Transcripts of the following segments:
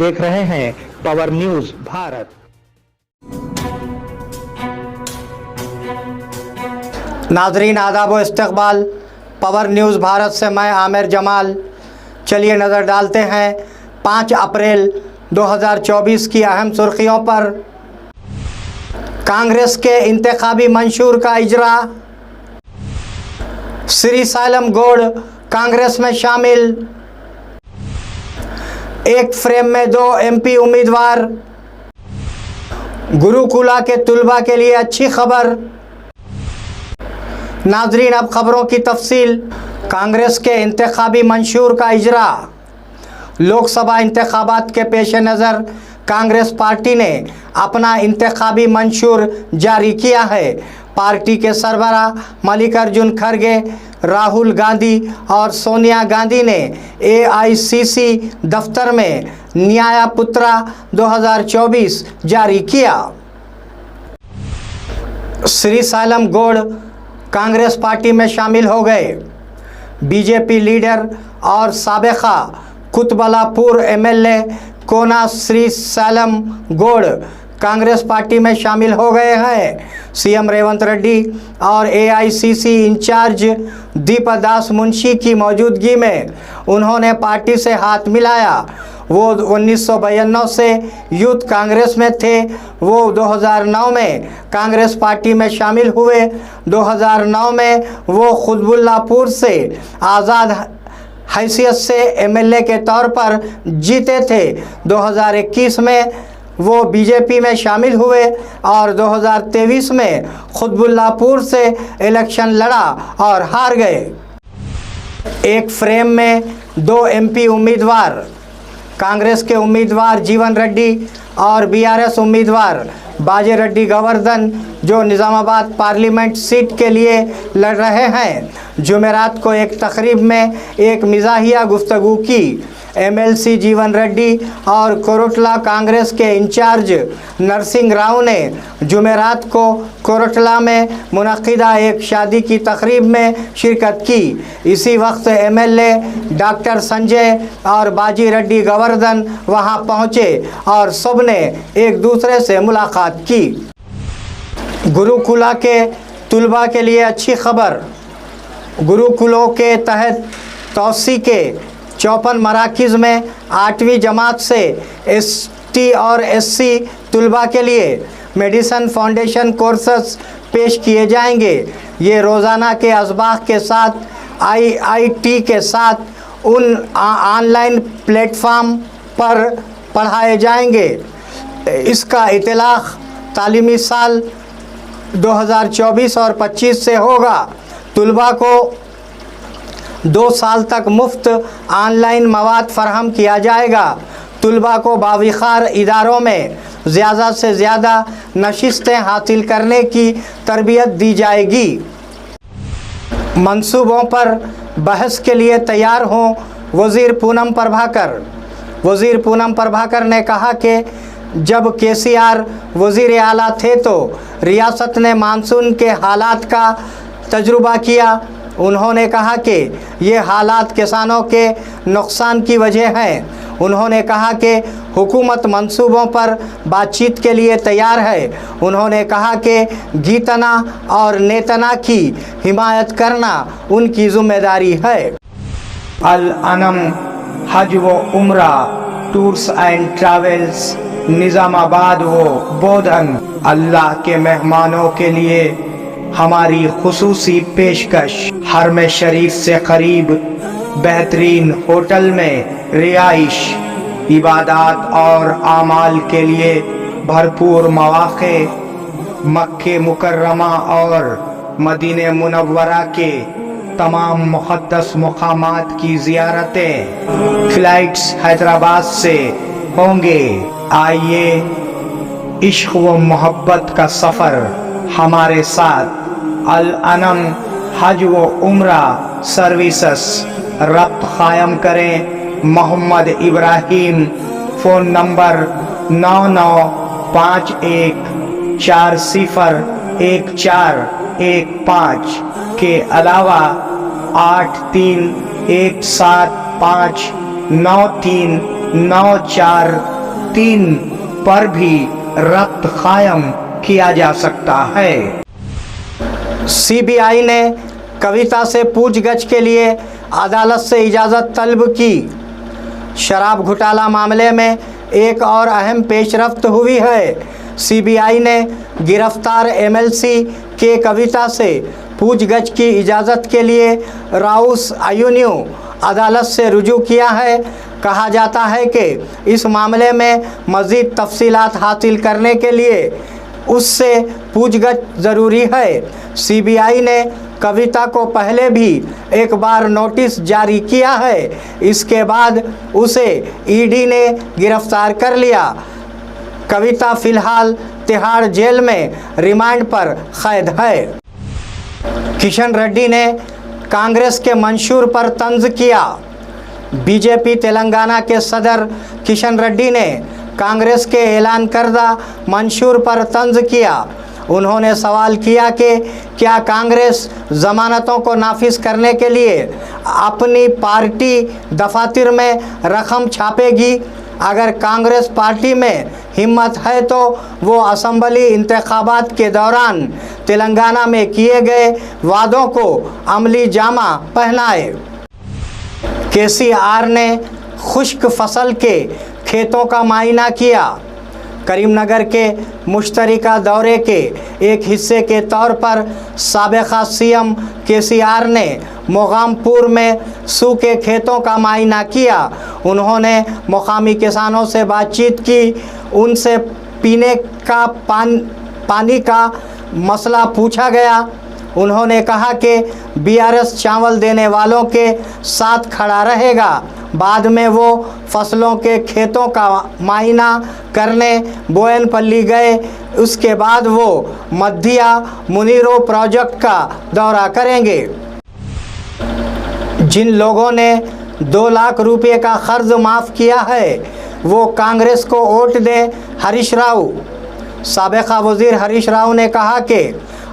देख रहे हैं पावर न्यूज भारत। नाजरीन आदाब व इस्तकबाल, पावर न्यूज़ भारत से मैं आमिर जमाल। चलिए नज़र डालते हैं 5 अप्रैल 2024 की अहम सुर्खियों पर। कांग्रेस के इंतखाबी मंशूर का इजरा, श्री सालम गौड़ कांग्रेस में शामिल, एक फ्रेम में 2 MP उम्मीदवार, गुरुकुला के तुलबा के लिए अच्छी खबर। नाजरीन अब खबरों की तफसील। कांग्रेस के इंतखाबी मंशूर का इजरा। लोकसभा इंतखाबात के पेश नज़र कांग्रेस पार्टी ने अपना इंतखाबी मंशूर जारी किया है। पार्टी के सरबराह मल्लिकार्जुन खड़गे, राहुल गांधी और सोनिया गांधी ने AICC दफ्तर में न्यायपुत्रा 2024 जारी किया। श्री सालम गौड़ कांग्रेस पार्टी में शामिल हो गए। बीजेपी लीडर और साबिका कुतबलापुर MLA कोना श्री सालम गौड़ कांग्रेस पार्टी में शामिल हो गए हैं। CM रेवंत रेड्डी और AICC इंचार्ज दीपदास मुंशी की मौजूदगी में उन्होंने पार्टी से हाथ मिलाया। वो 1992 से यूथ कांग्रेस में थे। वो 2009 में कांग्रेस पार्टी में शामिल हुए। 2009 में वो कुतबुल्लापुर से आज़ाद हैसियत से MLA के तौर पर जीते थे। 2021 में वो बीजेपी में शामिल हुए और 2023 में कुतबुल्लापुर से इलेक्शन लड़ा और हार गए। एक फ्रेम में 2 MP उम्मीदवार, कांग्रेस के उम्मीदवार जीवन रेड्डी और BRS उम्मीदवार बाजे रेड्डी गोवर्धन जो निज़ामाबाद पार्लियामेंट सीट के लिए लड़ रहे हैं, जुमेरात को एक तकरीब में एक मिज़ाहिया गुफ्तगू की। MLC जीवन रेड्डी और कोरटला कांग्रेस के इंचार्ज नरसिंह राव ने जुमेरात को कोरटला में मुनक़िदा एक शादी की तकरीब में शिरकत की। इसी वक्त MLA डॉक्टर संजय और बाजी रेड्डी गोवर्धन वहां पहुंचे और सब ने एक दूसरे से मुलाकात की। गुरुकुला के तुलबा के लिए अच्छी खबर। गुरुकुलों के तहत तौसी के 54 मराकिज़ में 8वीं जमात से ST और SC तुलबा के लिए मेडिसन फाउंडेशन कोर्सेस पेश किए जाएंगे। ये रोज़ाना के असबाक के साथ IIT के साथ उन ऑनलाइन प्लेटफार्म पर पढ़ाए जाएंगे। इसका इतलाक़ तालीमी साल 2024 और 25 से होगा। तुलबा को 2 साल तक मुफ्त ऑनलाइन मवाद फराहम किया जाएगा। तुलबा को बाविखार इदारों में ज़्यादा से ज़्यादा नशिस्तें हासिल करने की तरबियत दी जाएगी। मंसूबों पर बहस के लिए तैयार हों वज़ीर पूनम प्रभाकर। वज़ीर पूनम प्रभाकर ने कहा कि जब KCR वज़ीर आला थे तो रियासत ने मानसून के हालात का तजुर्बा किया। उन्होंने कहा कि ये हालात किसानों के नुकसान की वजह हैं। उन्होंने कहा कि हुकूमत मंसूबों पर बातचीत के लिए तैयार है। उन्होंने कहा कि गीतना और नेतना की हिमायत करना उनकी ज़िम्मेदारी है। अल अनम हज व उम्रा टूर्स एंड ट्रैवल्स निज़ामाबाद व बोधन अल्लाह के मेहमानों के लिए हमारी खुसूसी पेशकश। हरम शरीफ से करीब बेहतरीन होटल में रिहाइश, इबादत और आमाल के लिए भरपूर मौक़े, मक्के मुकर्रमा और मदीने मुनव्वरा के तमाम मुक़द्दस मकामात की ज़ियारतें। फ़्लाइट्स हैदराबाद से होंगे। आइए इश्क़ व मोहब्बत का सफ़र हमारे साथ। अल अनम हज व उम्रा सर्विसेस रब्त कायम करें। मोहम्मद इब्राहिम, फ़ोन नंबर 9951401415 के अलावा 8317593949 फलस्तीन पर भी रब्त कायम किया जा सकता है। सीबीआई ने कविता से पूछगछ के लिए अदालत से इजाज़त तलब की। शराब घोटाला मामले में एक और अहम पेशरफ्त हुई है। सीबीआई ने गिरफ्तार एमएलसी के कविता से पूछगछ की इजाज़त के लिए राउस एवेन्यू अदालत से रुजू किया है। कहा जाता है कि इस मामले में मज़ीद तफसीलात हासिल करने के लिए उससे पूछगछ ज़रूरी है। सीबीआई ने कविता को पहले भी एक बार नोटिस जारी किया है। इसके बाद उसे ईडी ने गिरफ्तार कर लिया। कविता फ़िलहाल तिहाड़ जेल में रिमांड पर कैद है। किशन रेड्डी ने कांग्रेस के मंशूर पर तंज किया। बीजेपी तेलंगाना के सदर किशन रेड्डी ने कांग्रेस के ऐलान करदा मंशूर पर तंज किया। उन्होंने सवाल किया कि क्या कांग्रेस ज़मानतों को नाफिज करने के लिए अपनी पार्टी दफातर में रकम छापेगी। अगर कांग्रेस पार्टी में हिम्मत है तो वो असम्बली इंतखाबात के दौरान तेलंगाना में किए गए वादों को अमली जामा पहनाए। केसीआर ने खुश्क फसल के खेतों का मुआयना किया। करीमनगर के मुश्तरका दौरे के एक हिस्से के तौर पर साबिक़ा सीएम केसीआर ने मोगामपुर में सूखे खेतों का मुआयना किया। उन्होंने मुकामी किसानों से बातचीत की, उनसे पीने का पानी का मसला पूछा गया। उन्होंने कहा कि बीआरएस चावल देने वालों के साथ खड़ा रहेगा। बाद में वो फसलों के खेतों का मुआयना करने बोयनपल्ली गए। उसके बाद वो मध्या मुनीरो प्रोजेक्ट का दौरा करेंगे। जिन लोगों ने 2 लाख रुपए का कर्ज माफ़ किया है वो कांग्रेस को वोट दें। हरीश राव। साबिक़ा वज़ीर हरीश राव ने कहा कि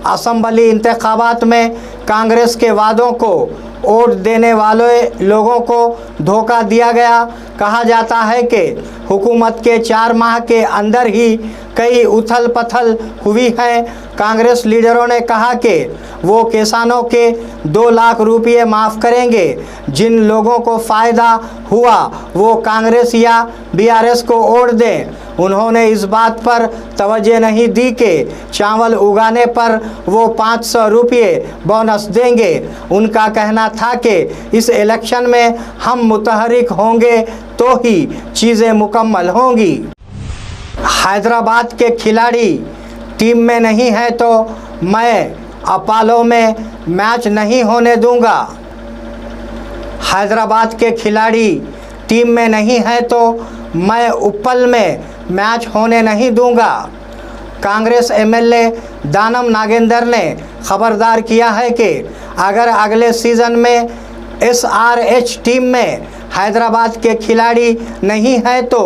असम्बली इंतखाबात में कांग्रेस के वादों को वोट देने वाले लोगों को धोखा दिया गया। कहा जाता है कि हुकूमत के 4 माह के अंदर ही कई उथल पथल हुई है। कांग्रेस लीडरों ने कहा कि वो किसानों के 2 लाख रुपये माफ़ करेंगे। जिन लोगों को फ़ायदा हुआ वो कांग्रेस या बीआरएस को वोट दें। उन्होंने इस बात पर तवज्जो नहीं दी कि चावल उगाने पर वो 500 रुपये बोनस देंगे। उनका कहना था कि इस इलेक्शन में हम मुतहरिक होंगे तो ही चीज़ें मुकम्मल होंगी। हैदराबाद के खिलाड़ी टीम में नहीं है तो मैं अपोलो में मैच नहीं होने दूंगा। हैदराबाद के खिलाड़ी टीम में नहीं है तो मैं उप्पल में मैच होने नहीं दूंगा। कांग्रेस एमएलए दानम नागेंद्र ने खबरदार किया है कि अगर अगले सीज़न में एसआरएच टीम में हैदराबाद के खिलाड़ी नहीं है तो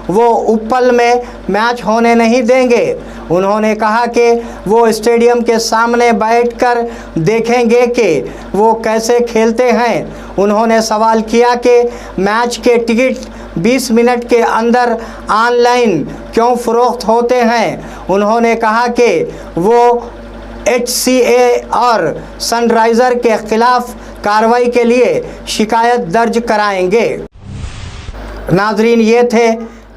वो उप्पल में मैच होने नहीं देंगे। उन्होंने कहा कि वो स्टेडियम के सामने बैठकर देखेंगे कि वो कैसे खेलते हैं। उन्होंने सवाल किया कि मैच के टिकट 20 मिनट के अंदर ऑनलाइन क्यों फ़रोख्त होते हैं। उन्होंने कहा कि वो HCA और सनराइज़र के ख़िलाफ़ कार्रवाई के लिए शिकायत दर्ज कराएंगे। नाजरीन, ये थे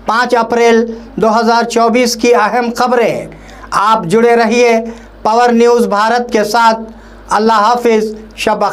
5 अप्रैल 2024 की अहम खबरें। आप जुड़े रहिए पावर न्यूज़ भारत के साथ। अल्लाह हाफिज़। शब